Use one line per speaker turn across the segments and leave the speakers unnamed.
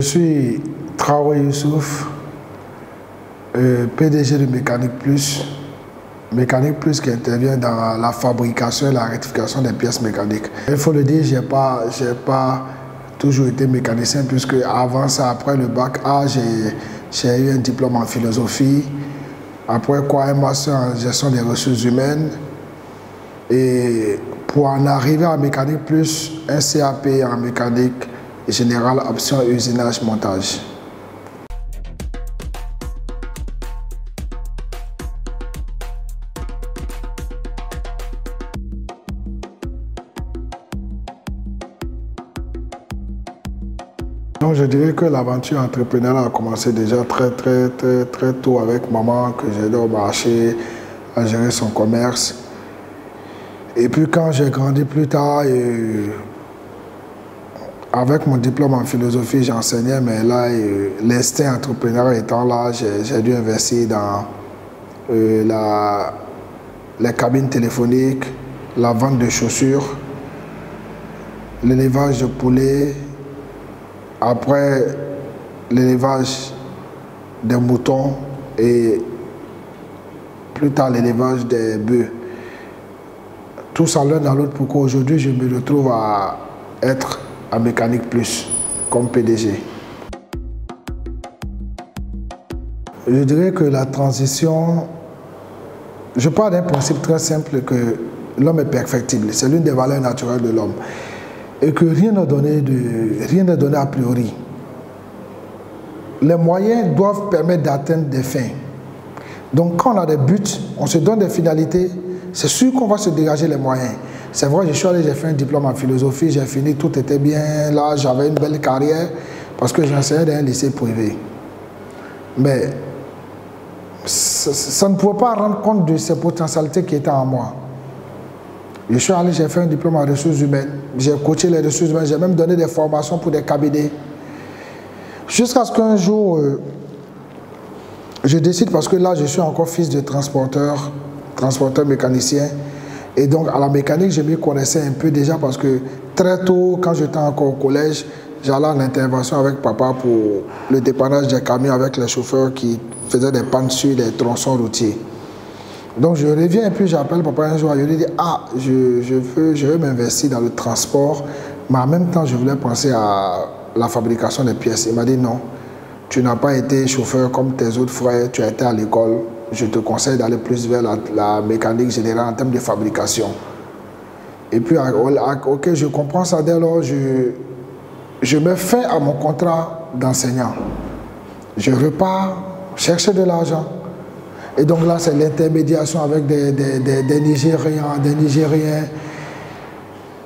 suis Traoré Youssouf, PDG de Mécanique Plus. Mécanique Plus qui intervient dans la fabrication et la rectification des pièces mécaniques. Il faut le dire, je n'ai pas toujours été mécanicien puisque avant ça, après le bac A, j'ai eu un diplôme en philosophie. Après quoi, un master en gestion des ressources humaines. Et pour en arriver à Mécanique Plus, un CAP en mécanique générale, option usinage, montage. Donc je dirais que l'aventure entrepreneuriale a commencé déjà très tôt avec maman que j'ai aidé au marché à gérer son commerce. Et puis quand j'ai grandi plus tard, avec mon diplôme en philosophie, j'enseignais, mais là, l'instinct entrepreneurial étant là, j'ai dû investir dans les cabines téléphoniques, la vente de chaussures, l'élevage de poulets, après l'élevage des moutons et plus tard l'élevage des bœufs. Tout ça l'un dans l'autre pour qu'aujourd'hui je me retrouve à être à Mécanique Plus comme PDG. Je dirais que la transition, je parle d'un principe très simple que l'homme est perfectible, c'est l'une des valeurs naturelles de l'homme. Et que rien n'est donné a priori. Les moyens doivent permettre d'atteindre des fins. Donc quand on a des buts, on se donne des finalités, c'est sûr qu'on va se dégager les moyens. C'est vrai, je suis allé, j'ai fait un diplôme en philosophie, j'ai fini, tout était bien, là j'avais une belle carrière parce que j'enseignais dans un lycée privé. Mais ça ne pouvait pas rendre compte de ces potentialités qui étaient en moi. Je suis allé, j'ai fait un diplôme en ressources humaines, j'ai coaché les ressources humaines, j'ai même donné des formations pour des cabinets. Jusqu'à ce qu'un jour, je décide, parce que là je suis encore fils de transporteur mécanicien, et donc à la mécanique je m'y connaissais un peu déjà parce que très tôt, quand j'étais encore au collège, j'allais en intervention avec papa pour le dépannage des camions avec les chauffeurs qui faisaient des pannes sur les tronçons routiers. Donc je reviens et puis j'appelle papa un jour, je lui dis « Ah, je veux m'investir dans le transport, mais en même temps je voulais penser à la fabrication des pièces. » Il m'a dit « Non, tu n'as pas été chauffeur comme tes autres frères, tu as été à l'école, je te conseille d'aller plus vers la mécanique générale en termes de fabrication. » Et puis ok, je comprends ça, dès lors je mets fin à mon contrat d'enseignant. Je repars chercher de l'argent. Et donc là, c'est l'intermédiation avec des Nigériens.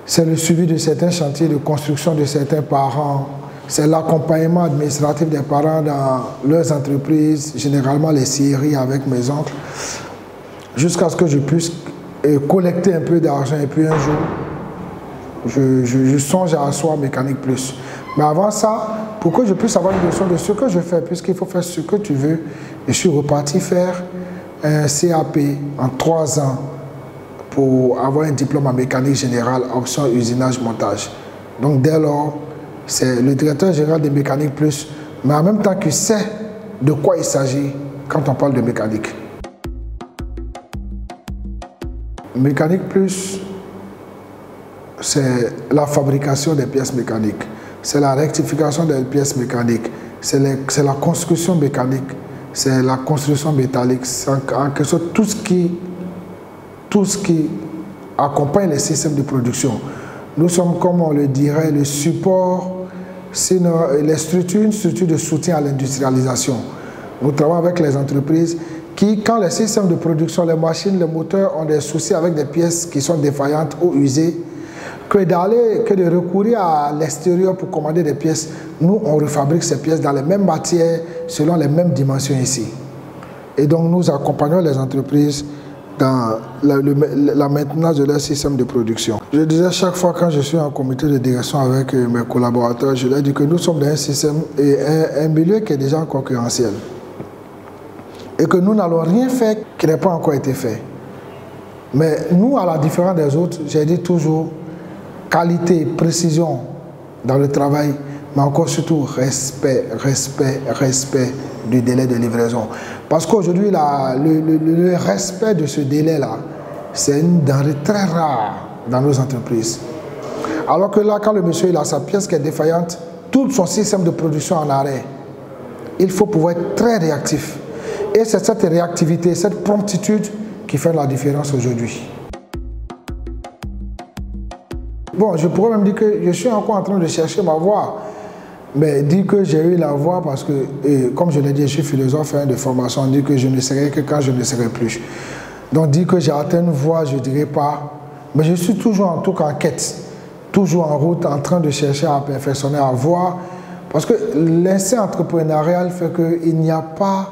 C'est le suivi de certains chantiers de construction de certains parents. C'est l'accompagnement administratif des parents dans leurs entreprises, généralement les scieries avec mes oncles, jusqu'à ce que je puisse collecter un peu d'argent. Et puis un jour, je songe à asseoir Mécanique Plus. Mais avant ça, pour que je puisse avoir une notion de ce que je fais, puisqu'il faut faire ce que tu veux, je suis reparti faire un CAP en 3 ans pour avoir un diplôme en mécanique générale, option usinage, montage. Donc dès lors, c'est le directeur général de Mécanique Plus, mais en même temps qu'il sait de quoi il s'agit quand on parle de mécanique. Mécanique Plus, c'est la fabrication des pièces mécaniques, c'est la rectification des pièces mécaniques, c'est la construction mécanique, c'est la construction métallique, c'est en quelque sorte tout ce qui accompagne les systèmes de production. Nous sommes, comme on le dirait, le support, sinon une structure de soutien à l'industrialisation. Nous travaillons avec les entreprises qui, quand les systèmes de production, les machines, les moteurs ont des soucis avec des pièces qui sont défaillantes ou usées, que de recourir à l'extérieur pour commander des pièces, nous, on refabrique ces pièces dans les mêmes matières, selon les mêmes dimensions ici. Et donc, nous accompagnons les entreprises dans la maintenance de leur système de production. Je disais chaque fois quand je suis en comité de direction avec mes collaborateurs, je leur dis que nous sommes dans un système et un milieu qui est déjà concurrentiel. Et que nous n'allons rien faire qui n'ait pas encore été fait. Mais nous, à la différence des autres, j'ai dit toujours, qualité, précision dans le travail, mais encore surtout respect du délai de livraison. Parce qu'aujourd'hui, le respect de ce délai-là, c'est une denrée très rare dans nos entreprises. Alors que là, quand le monsieur il a sa pièce qui est défaillante, tout son système de production en arrêt, il faut pouvoir être très réactif. Et c'est cette réactivité, cette promptitude qui fait la différence aujourd'hui. Bon, je pourrais même dire que je suis encore en train de chercher ma voie. Mais dire que j'ai eu la voie parce que, comme je l'ai dit, je suis philosophe de formation, on dit que je ne serai que quand je ne serai plus. Donc dire que j'ai atteint une voie, je ne dirais pas. Mais je suis toujours en tout cas en quête, toujours en route, en train de chercher à perfectionner, à voir. Parce que l'instinct entrepreneurial fait qu'il n'y a pas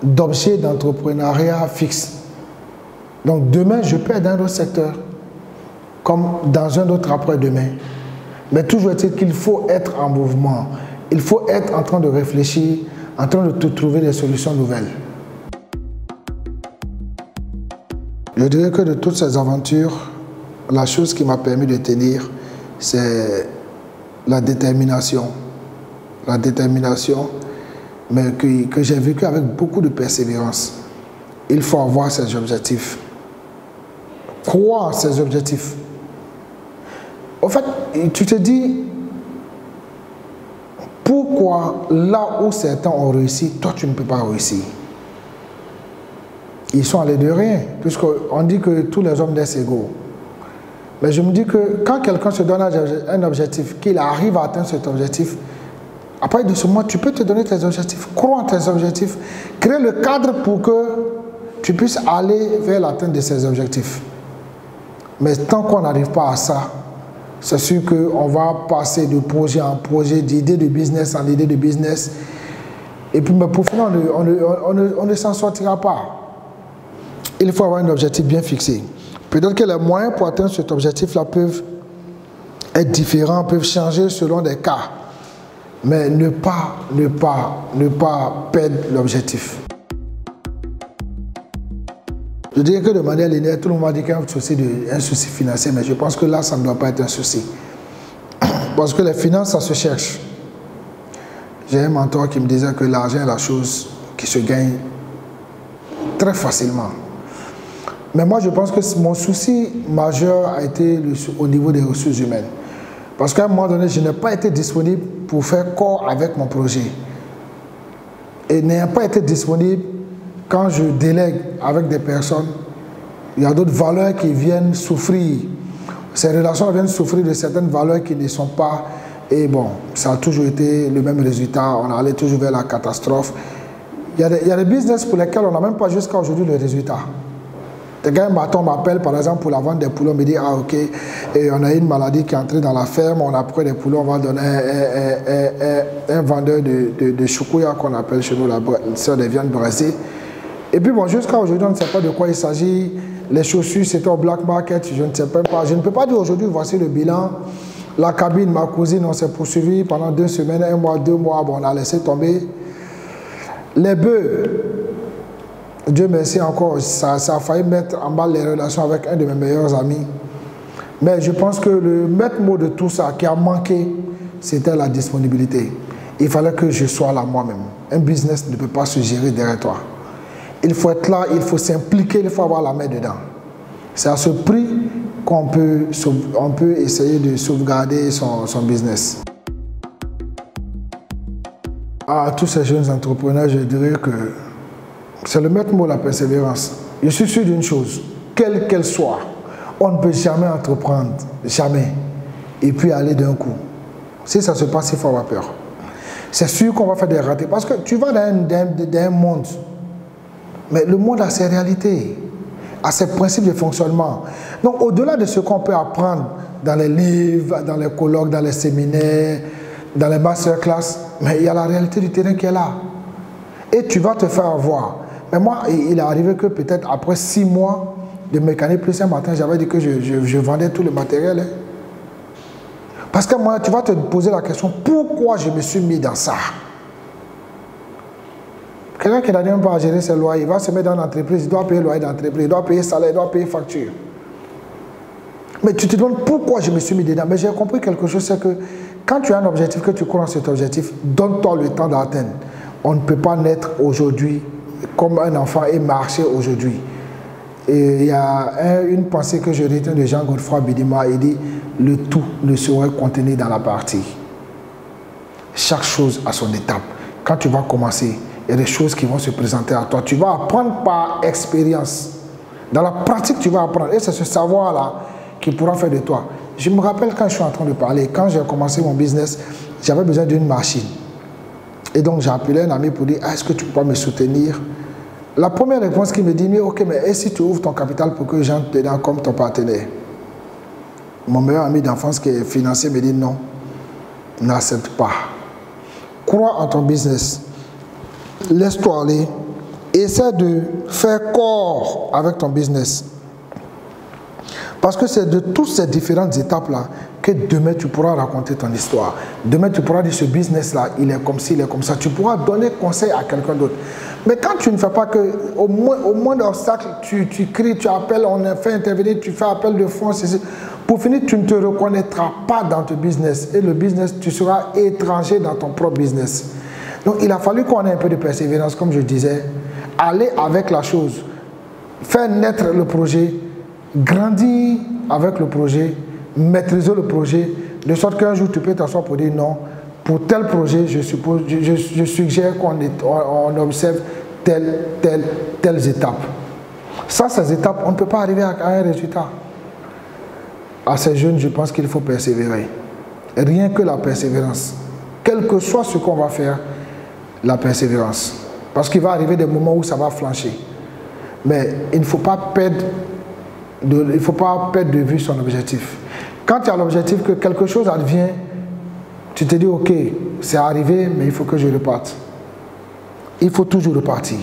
d'objet d'entrepreneuriat fixe. Donc demain, je peux être dans un autre secteur, comme dans un autre après-demain. Mais toujours est-il qu'il faut être en mouvement. Il faut être en train de réfléchir, en train de trouver des solutions nouvelles. Je dirais que de toutes ces aventures, la chose qui m'a permis de tenir, c'est la détermination. La détermination, mais que j'ai vécu avec beaucoup de persévérance. Il faut avoir ses objectifs. Croire en ses objectifs. En fait, tu te dis, pourquoi là où certains ont réussi, toi tu ne peux pas réussir? Ils sont allés de rien, puisqu'on dit que tous les hommes naissent égaux. Mais je me dis que quand quelqu'un se donne un objectif, qu'il arrive à atteindre cet objectif, après de ce mois, tu peux te donner tes objectifs, crois en tes objectifs, crée le cadre pour que tu puisses aller vers l'atteinte de ces objectifs. Mais tant qu'on n'arrive pas à ça, c'est sûr qu'on va passer de projet en projet, d'idée de business en idée de business. Et puis, mais pour finir, on ne s'en sortira pas. Il faut avoir un objectif bien fixé. Peut-être que les moyens pour atteindre cet objectif-là peuvent être différents, peuvent changer selon des cas. Mais ne pas perdre l'objectif. Je dirais que de manière linéaire, tout le monde dit qu'il y a un souci financier, mais je pense que là, ça ne doit pas être un souci. Parce que les finances, ça se cherche. J'ai un mentor qui me disait que l'argent est la chose qui se gagne très facilement. Mais moi, je pense que mon souci majeur a été au niveau des ressources humaines. Parce qu'à un moment donné, je n'ai pas été disponible pour faire corps avec mon projet. Et n'ayant pas été disponible, quand je délègue avec des personnes, il y a d'autres valeurs qui viennent souffrir. Ces relations viennent souffrir de certaines valeurs qui ne sont pas... Et bon, ça a toujours été le même résultat. On allait toujours vers la catastrophe. Il y a des business pour lesquels on n'a même pas jusqu'à aujourd'hui le résultat. Des gars m'appellent par exemple pour la vente des poulets, on me dit ah ok, et on a une maladie qui est entrée dans la ferme, on a pris des poulets, on va donner un vendeur de choukouya qu'on appelle chez nous la sœur des viandes braisées. Et puis bon, jusqu'à aujourd'hui, on ne sait pas de quoi il s'agit. Les chaussures, c'était au black market, je ne sais pas. Je ne peux pas dire aujourd'hui, voici le bilan. La cabine, ma cousine, on s'est poursuivi pendant 2 semaines, 1 mois, 2 mois, bon, on a laissé tomber. Les bœufs, Dieu merci encore, ça a failli mettre en bas les relations avec un de mes meilleurs amis. Mais je pense que le maître mot de tout ça qui a manqué, c'était la disponibilité. Il fallait que je sois là moi-même. Un business ne peut pas se gérer derrière toi. Il faut être là, il faut s'impliquer, il faut avoir la main dedans. C'est à ce prix qu'on peut essayer de sauvegarder son business. À tous ces jeunes entrepreneurs, je dirais que c'est le maître mot, la persévérance. Je suis sûr d'une chose, quelle qu'elle soit, on ne peut jamais entreprendre, jamais, et puis aller d'un coup. Si ça se passe, il faut avoir peur. C'est sûr qu'on va faire des ratés, parce que tu vas dans un monde, mais le monde a ses réalités, a ses principes de fonctionnement. Donc au-delà de ce qu'on peut apprendre dans les livres, dans les colloques, dans les séminaires, dans les masterclass, mais il y a la réalité du terrain qui est là. Et tu vas te faire avoir. Mais moi, il est arrivé que peut-être après 6 mois de mécanique, plus un matin, j'avais dit que je vendais tout le matériel. Hein. Parce que moi, tu vas te poser la question, pourquoi je me suis mis dans ça? Quelqu'un qui n'a même pas à gérer ses loyers, il va se mettre dans l'entreprise, il doit payer le loyer d'entreprise, il doit payer salaire, il doit payer facture. Mais tu te demandes pourquoi je me suis mis dedans. Mais j'ai compris quelque chose, c'est que quand tu as un objectif, que tu crois en cet objectif, donne-toi le temps d'atteindre. On ne peut pas naître aujourd'hui comme un enfant et marcher aujourd'hui. Et il y a une pensée que je retiens de Jean-Godefroy Bidima, il dit « Le tout ne saurait contenir dans la partie ». Chaque chose a son étape. Quand tu vas commencer, il y a des choses qui vont se présenter à toi. Tu vas apprendre par expérience. Dans la pratique, tu vas apprendre. Et c'est ce savoir-là qui pourra faire de toi. Je me rappelle quand je suis en train de parler, quand j'ai commencé mon business, j'avais besoin d'une machine. Et donc j'ai appelé un ami pour dire « Est-ce que tu peux me soutenir ?» La première réponse qui me dit, mais ok, mais et si tu ouvres ton capital pour que les gens te donnent comme ton partenaire? Mon meilleur ami d'enfance qui est financier me dit non, n'accepte pas. Crois en ton business, laisse-toi aller, essaie de faire corps avec ton business. Parce que c'est de toutes ces différentes étapes-là que demain tu pourras raconter ton histoire. Demain tu pourras dire ce business-là, il est comme ci, il est comme ça. Tu pourras donner conseil à quelqu'un d'autre. Mais quand tu ne fais pas que, au moins d'obstacles, tu cries, tu appelles, on a fait intervenir, tu fais appel de fonds, pour finir, tu ne te reconnaîtras pas dans ton business. Et le business, tu seras étranger dans ton propre business. Donc il a fallu qu'on ait un peu de persévérance, comme je disais, aller avec la chose, faire naître le projet, grandir avec le projet, maîtriser le projet, de sorte qu'un jour tu peux t'asseoir pour dire non, pour tel projet, je suggère qu'on observe telles étapes. Sans ces étapes, on ne peut pas arriver à un résultat. À ces jeunes, je pense qu'il faut persévérer. Rien que la persévérance. Quel que soit ce qu'on va faire, la persévérance. Parce qu'il va arriver des moments où ça va flancher. Mais il ne faut pas perdre de vue son objectif. Quand tu as l'objectif que quelque chose advient, tu te dis, ok, c'est arrivé, mais il faut que je reparte. Il faut toujours repartir.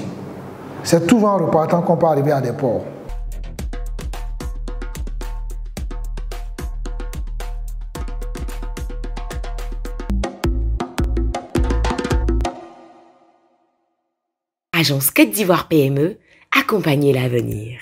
C'est toujours en repartant qu'on peut arriver à des ports.
Agence Côte d'Ivoire PME, accompagner l'avenir.